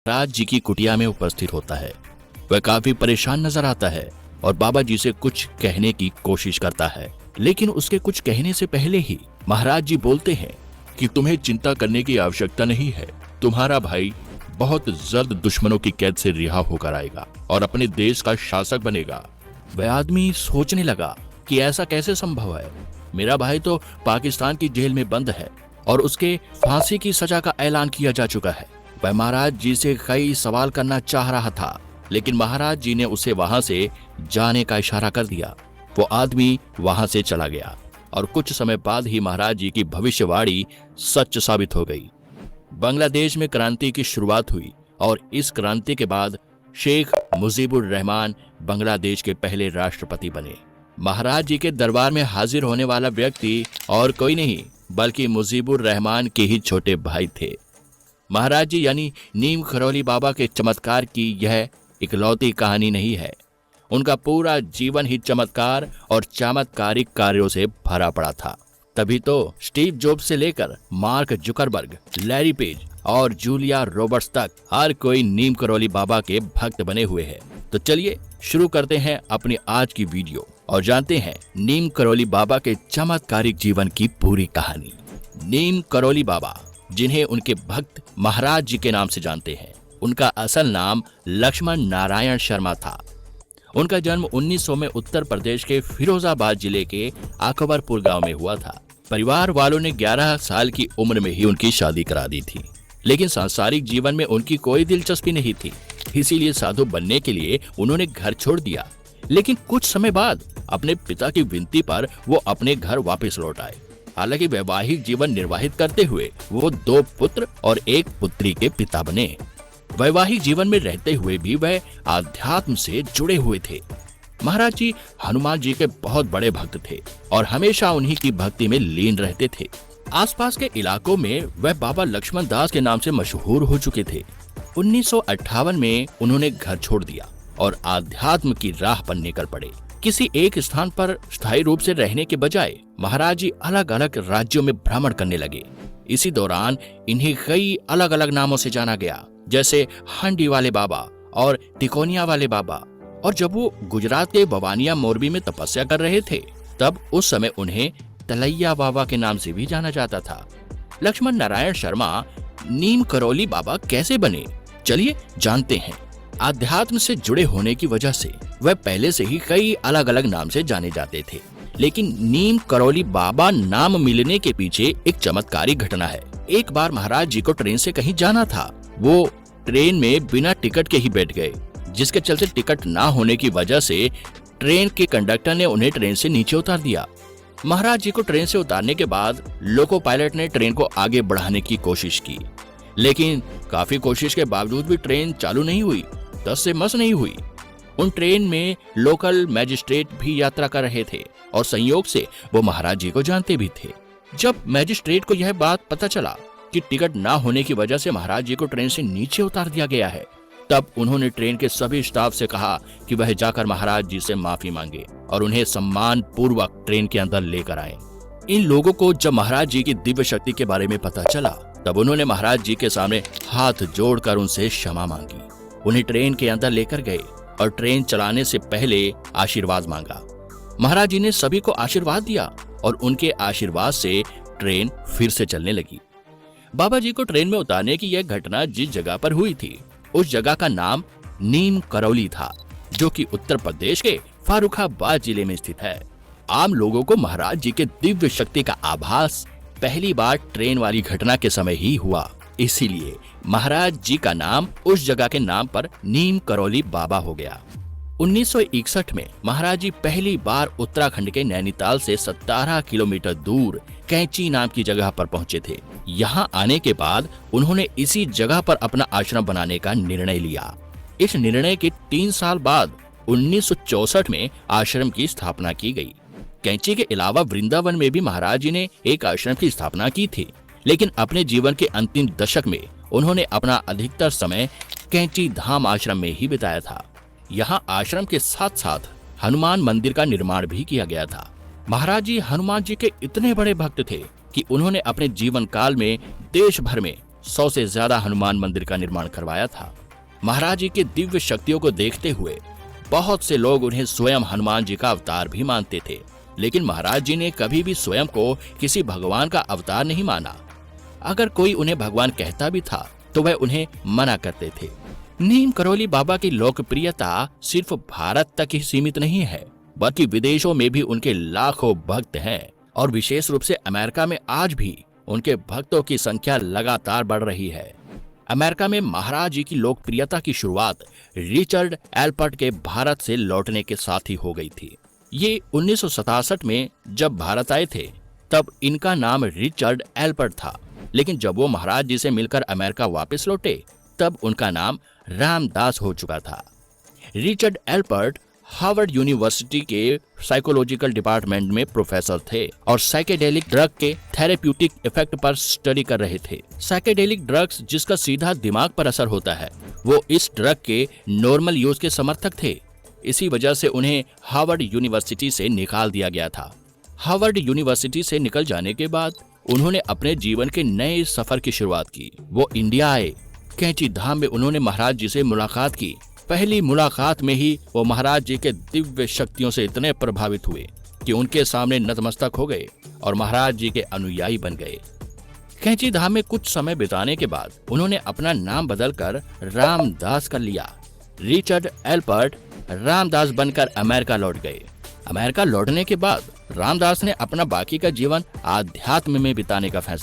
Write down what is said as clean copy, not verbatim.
महाराज जी की कुटिया में उपस्थित होता है। वह काफी परेशान नजर आता है और बाबा जी से कुछ कहने की कोशिश करता है, लेकिन उसके कुछ कहने से पहले ही महाराज जी बोलते हैं कि तुम्हें चिंता करने की आवश्यकता नहीं है। तुम्हारा भाई बहुत जल्द दुश्मनों की कैद से रिहा होकर आएगा और अपने देश का शासक बनेगा। वह आदमी सोचने लगा कि ऐसा कैसे संभव है। मेरा भाई तो पाकिस्तान की जेल में बंद है और उसके फांसी की सजा का ऐलान किया जा चुका है। वह महाराज जी से कई सवाल करना चाह रहा था, लेकिन महाराज जी ने उसे वहां से जाने का इशारा कर दिया। वो आदमी वहां से चला गया और कुछ समय बाद ही महाराज जी की भविष्यवाणी सच साबित हो गई। बांग्लादेश में क्रांति की शुरुआत हुई और इस क्रांति के बाद शेख मुजीबुर रहमान बांग्लादेश के पहले राष्ट्रपति बने। महाराज जी के दरबार में हाजिर होने वाला व्यक्ति और कोई नहीं बल्कि मुजीबुर रहमान के ही छोटे भाई थे। महाराज जी यानी नीम करौली बाबा के चमत्कार की यह इकलौती कहानी नहीं है। उनका पूरा जीवन ही चमत्कार और चमत्कारिक कार्यों से भरा पड़ा था। तभी तो स्टीव जॉब्स से लेकर मार्क जुकरबर्ग, लैरी पेज और जूलिया रॉबर्ट्स तक हर कोई नीम करौली बाबा के भक्त बने हुए हैं। तो चलिए शुरू करते हैं अपनी आज की वीडियो और जानते हैं नीम करौली बाबा के चमत्कारिक जीवन की पूरी कहानी। नीम करौली बाबा, जिन्हें उनके भक्त महाराज जी के नाम से जानते हैं, उनका असल नाम लक्ष्मण नारायण शर्मा था। उनका जन्म 1900 में उत्तर प्रदेश के फिरोजाबाद जिले के अकबरपुर गांव में हुआ था। परिवार वालों ने 11 साल की उम्र में ही उनकी शादी करा दी थी, लेकिन सांसारिक जीवन में उनकी कोई दिलचस्पी नहीं थी। इसीलिए साधु बनने के लिए उन्होंने घर छोड़ दिया। लेकिन कुछ समय बाद अपने पिता की विनती पर वो अपने घर वापस लौट आए। हालांकि वैवाहिक जीवन निर्वाहित करते हुए वो 2 पुत्र और 1 पुत्री के पिता बने। वैवाहिक जीवन में रहते हुए भी वह आध्यात्म से जुड़े हुए थे। महाराज जी हनुमान जी के बहुत बड़े भक्त थे और हमेशा उन्हीं की भक्ति में लीन रहते थे। आसपास के इलाकों में वह बाबा लक्ष्मण दास के नाम से मशहूर हो चुके थे। 1958 में उन्होंने घर छोड़ दिया और आध्यात्म की राह पर निकल पड़े। किसी एक स्थान पर स्थायी रूप से रहने के बजाय महाराज जी अलग अलग राज्यों में भ्रमण करने लगे। इसी दौरान इन्हें कई अलग अलग नामों से जाना गया, जैसे हांडी वाले बाबा और तिकोनिया वाले बाबा। और जब वो गुजरात के बवानिया मोरबी में तपस्या कर रहे थे, तब उस समय उन्हें तलैया बाबा के नाम से भी जाना जाता था। लक्ष्मण नारायण शर्मा नीम करौली बाबा कैसे बने, चलिए जानते हैं। आध्यात्म से जुड़े होने की वजह से वह पहले से ही कई अलग अलग नाम से जाने जाते थे, लेकिन नीम करौली बाबा नाम मिलने के पीछे एक चमत्कारिक घटना है। एक बार महाराज जी को ट्रेन से कहीं जाना था। वो ट्रेन में बिना टिकट के ही बैठ गए, जिसके चलते टिकट ना होने की वजह से ट्रेन के कंडक्टर ने उन्हें ट्रेन से नीचे उतार दिया। महाराज जी को ट्रेन से उतारने के बाद लोको पायलट ने ट्रेन को आगे बढ़ाने की कोशिश की, लेकिन काफी कोशिश के बावजूद भी ट्रेन चालू नहीं हुई, टस से मस नहीं हुई। उन ट्रेन में लोकल मैजिस्ट्रेट भी यात्रा कर रहे थे और संयोग से वो महाराज जी को जानते भी थे। जब मैजिस्ट्रेट को यह बात पता चला कि टिकट ना होने की वजह से महाराज जी को ट्रेन से नीचे उतार दिया गया है, तब उन्होंने ट्रेन के सभी स्टाफ से कहा कि वह जाकर महाराज जी से माफी मांगे और उन्हें सम्मान पूर्वक ट्रेन के अंदर लेकर आए। इन लोगों को जब महाराज जी की दिव्य शक्ति के बारे में पता चला, तब उन्होंने महाराज जी के सामने हाथ जोड़कर उनसे क्षमा मांगी। उन्हें ट्रेन के अंदर लेकर गए और ट्रेन चलाने से पहले आशीर्वाद मांगा। महाराज जी ने सभी को आशीर्वाद दिया और उनके आशीर्वाद से ट्रेन फिर से चलने लगी। बाबा जी को ट्रेन में उतारने की यह घटना जिस जगह पर हुई थी, उस जगह का नाम नीम करौली था, जो कि उत्तर प्रदेश के फर्रुखाबाद जिले में स्थित है। आम लोगों को महाराज जी के दिव्य शक्ति का आभास पहली बार ट्रेन वाली घटना के समय ही हुआ, इसीलिए महाराज जी का नाम उस जगह के नाम पर नीम करौली बाबा हो गया। 1961 में महाराज जी पहली बार उत्तराखंड के नैनीताल से 17 किलोमीटर दूर कैंची नाम की जगह पर पहुंचे थे। यहाँ आने के बाद उन्होंने इसी जगह पर अपना आश्रम बनाने का निर्णय लिया। इस निर्णय के 3 साल बाद 1964 में आश्रम की स्थापना की गई। कैंची के अलावा वृंदावन में भी महाराज जी ने एक आश्रम की स्थापना की थी, लेकिन अपने जीवन के अंतिम दशक में उन्होंने अपना अधिकतर समय कैंची धाम आश्रम में ही बिताया था। यहाँ आश्रम के साथ साथ हनुमान मंदिर का निर्माण भी किया गया था। महाराज जी हनुमान जी के इतने बड़े भक्त थे कि उन्होंने अपने जीवन काल में देश भर में 100 से ज्यादा हनुमान मंदिर का निर्माण करवाया था। महाराज जी के दिव्य शक्तियों को देखते हुए बहुत से लोग उन्हें स्वयं हनुमान जी का अवतार भी मानते थे, लेकिन महाराज जी ने कभी भी स्वयं को किसी भगवान का अवतार नहीं माना। अगर कोई उन्हें भगवान कहता भी था तो वह उन्हें मना करते थे। नीम करौली बाबा की लोकप्रियता सिर्फ भारत तक ही सीमित नहीं है, बल्कि विदेशों में भी उनके लाखों भक्त हैं और विशेष रूप से अमेरिका में आज भी उनके भक्तों की संख्या लगातार बढ़ रही है। अमेरिका में महाराज जी की लोकप्रियता की शुरुआत रिचर्ड एल्पर्ट के भारत से लौटने के साथ ही हो गई थी। ये 1967 में जब भारत आए थे तब इनका नाम रिचर्ड एल्पर्ट था, लेकिन जब वो महाराज जी से मिलकर अमेरिका वापस लौटे तब उनका नाम रामदास हो चुका था। रिचर्ड एल्पर्ट हार्वर्ड यूनिवर्सिटी के साइकोलॉजिकल डिपार्टमेंट में प्रोफेसर थे और साइकेडेलिक ड्रग के थेरेप्यूटिक इफेक्ट पर स्टडी कर रहे थे। साइकेडेलिक ड्रग्स जिसका सीधा दिमाग पर असर होता है, वो इस ड्रग के नॉर्मल यूज के समर्थक थे। इसी वजह से उन्हें हार्वर्ड यूनिवर्सिटी से निकाल दिया गया था। हार्वर्ड यूनिवर्सिटी से निकल जाने के बाद उन्होंने अपने जीवन के नए सफर की शुरुआत की। वो इंडिया आए। कैंची धाम में उन्होंने महाराज जी से मुलाकात की। पहली मुलाकात में ही वो महाराज जी के दिव्य शक्तियों से इतने प्रभावित हुए कि उनके सामने नतमस्तक हो गए और महाराज जी के अनुयायी बन गए। कैंची धाम में कुछ समय बिताने के बाद उन्होंने अपना नाम बदलकर रामदास कर लिया। रिचर्ड एल्पर्ट रामदास बनकर अमेरिका लौट गए। अमेरिका लौटने के बाद रामदास ने अपना बाकी का जीवन आध्यात्म में बिताने का फैसला